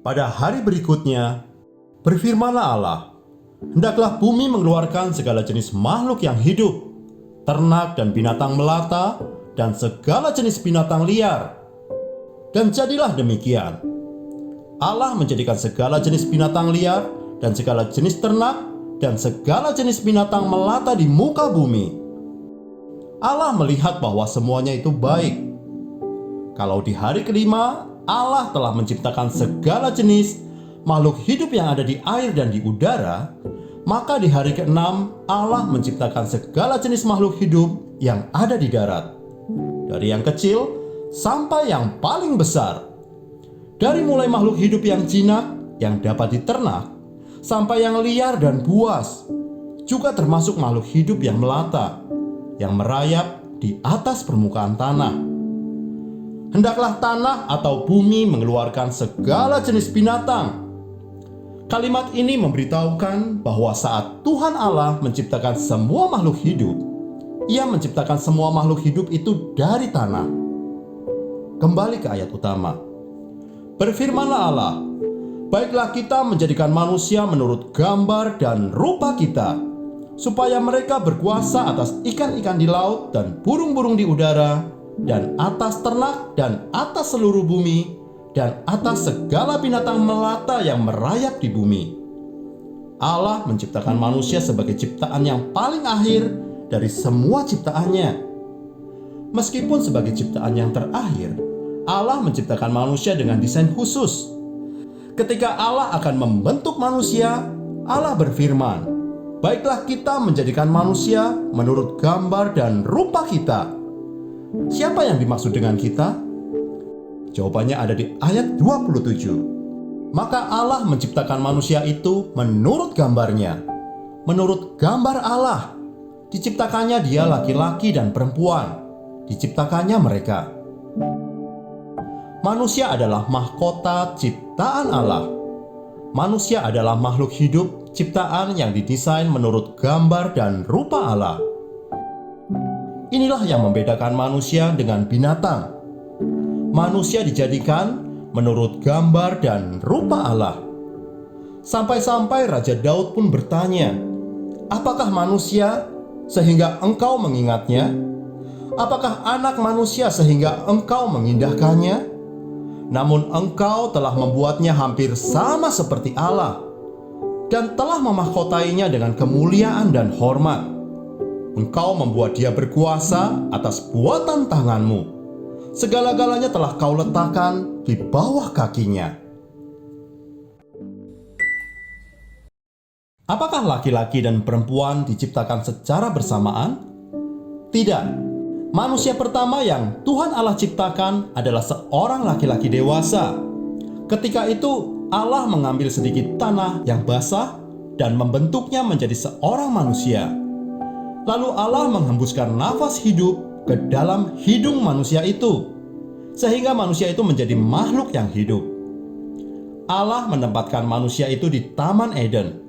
Pada hari berikutnya, berfirmanlah Allah, hendaklah bumi mengeluarkan segala jenis makhluk yang hidup, ternak dan binatang melata, dan segala jenis binatang liar. Dan jadilah demikian. Allah menjadikan segala jenis binatang liar, dan segala jenis ternak, dan segala jenis binatang melata di muka bumi. Allah melihat bahwa semuanya itu baik. Kalau di hari kelima, Allah telah menciptakan segala jenis makhluk hidup yang ada di air dan di udara, maka di hari keenam Allah menciptakan segala jenis makhluk hidup yang ada di darat, dari yang kecil sampai yang paling besar, dari mulai makhluk hidup yang jinak yang dapat diternak sampai yang liar dan buas, juga termasuk makhluk hidup yang melata, yang merayap di atas permukaan tanah. Hendaklah tanah atau bumi mengeluarkan segala jenis binatang. Kalimat ini memberitahukan bahwa saat Tuhan Allah menciptakan semua makhluk hidup, Ia menciptakan semua makhluk hidup itu dari tanah. Kembali ke ayat utama. Berfirmanlah Allah, baiklah kita menjadikan manusia menurut gambar dan rupa kita, supaya mereka berkuasa atas ikan-ikan di laut dan burung-burung di udara, dan atas ternak, dan atas seluruh bumi, dan atas segala binatang melata yang merayap di bumi. Allah menciptakan manusia sebagai ciptaan yang paling akhir dari semua ciptaannya. Meskipun sebagai ciptaan yang terakhir, Allah menciptakan manusia dengan desain khusus. Ketika Allah akan membentuk manusia, Allah berfirman, baiklah kita menjadikan manusia menurut gambar dan rupa kita. Siapa yang dimaksud dengan kita? Jawabannya ada di ayat 27. Maka Allah menciptakan manusia itu menurut gambarnya. Menurut gambar Allah, diciptakannya dia laki-laki dan perempuan. Diciptakannya mereka. Manusia adalah mahkota ciptaan Allah. Manusia adalah makhluk hidup ciptaan yang didesain menurut gambar dan rupa Allah. Inilah yang membedakan manusia dengan binatang. Manusia dijadikan menurut gambar dan rupa Allah. Sampai-sampai Raja Daud pun bertanya, apakah manusia sehingga engkau mengingatnya? Apakah anak manusia sehingga engkau mengindahkannya? Namun engkau telah membuatnya hampir sama seperti Allah, dan telah memahkotainya dengan kemuliaan dan hormat. Engkau membuat dia berkuasa atas buatan tanganmu. Segala-galanya telah kau letakkan di bawah kakinya. Apakah laki-laki dan perempuan diciptakan secara bersamaan? Tidak. Manusia pertama yang Tuhan Allah ciptakan adalah seorang laki-laki dewasa. Ketika itu Allah mengambil sedikit tanah yang basah dan membentuknya menjadi seorang manusia. Lalu Allah menghembuskan nafas hidup ke dalam hidung manusia itu, sehingga manusia itu menjadi makhluk yang hidup. Allah menempatkan manusia itu di Taman Eden,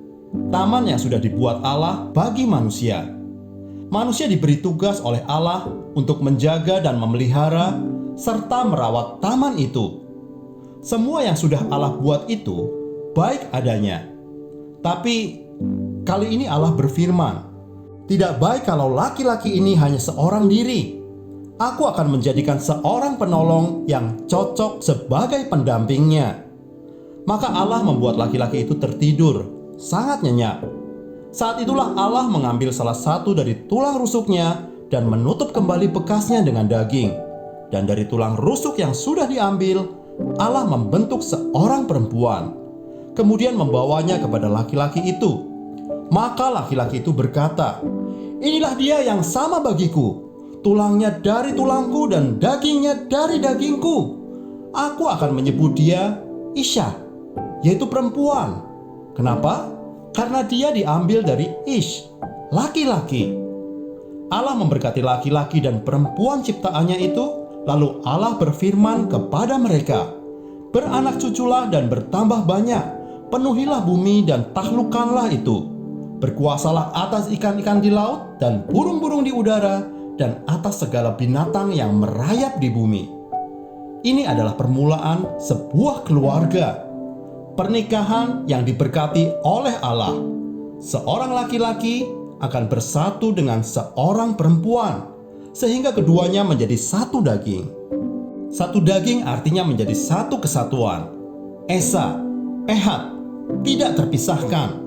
taman yang sudah dibuat Allah bagi manusia. Manusia diberi tugas oleh Allah untuk menjaga dan memelihara serta merawat taman itu. Semua yang sudah Allah buat itu baik adanya. Tapi kali ini Allah berfirman, tidak baik kalau laki-laki ini hanya seorang diri. Aku akan menjadikan seorang penolong yang cocok sebagai pendampingnya. Maka Allah membuat laki-laki itu tertidur, sangat nyenyak. Saat itulah Allah mengambil salah satu dari tulang rusuknya dan menutup kembali bekasnya dengan daging. Dan dari tulang rusuk yang sudah diambil, Allah membentuk seorang perempuan. Kemudian membawanya kepada laki-laki itu. Maka laki-laki itu berkata, inilah dia yang sama bagiku, tulangnya dari tulangku dan dagingnya dari dagingku. Aku akan menyebut dia Isya, yaitu perempuan. Kenapa? Karena dia diambil dari Ish, laki-laki. Allah memberkati laki-laki dan perempuan ciptaannya itu. Lalu Allah berfirman kepada mereka, beranak cuculah dan bertambah banyak, penuhilah bumi dan taklukkanlah itu. Berkuasalah atas ikan-ikan di laut dan burung-burung di udara, dan atas segala binatang yang merayap di bumi. Ini adalah permulaan sebuah keluarga. pernikahan yang diberkati oleh Allah. Seorang laki-laki akan bersatu dengan seorang perempuan, sehingga keduanya menjadi satu daging. Satu daging artinya menjadi satu kesatuan. Esa, ehad, tidak terpisahkan.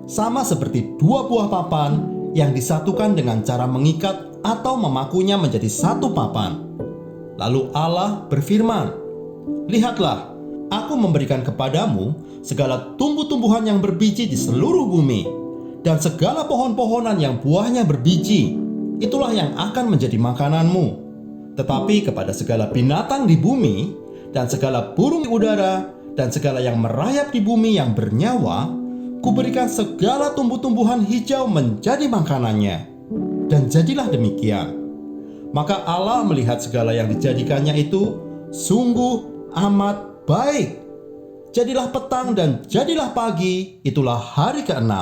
Sama seperti dua buah papan yang disatukan dengan cara mengikat atau memakunya menjadi satu papan. Lalu Allah berfirman, "Lihatlah, Aku memberikan kepadamu segala tumbuh-tumbuhan yang berbiji di seluruh bumi, dan segala pohon-pohonan yang buahnya berbiji, itulah yang akan menjadi makananmu. Tetapi kepada segala binatang di bumi, dan segala burung di udara, dan segala yang merayap di bumi yang bernyawa, Kuberikan segala tumbuh-tumbuhan hijau menjadi makanannya." Dan jadilah demikian. Maka Allah melihat segala yang dijadikannya itu sungguh amat baik. Jadilah petang dan jadilah pagi, itulah hari ke-6.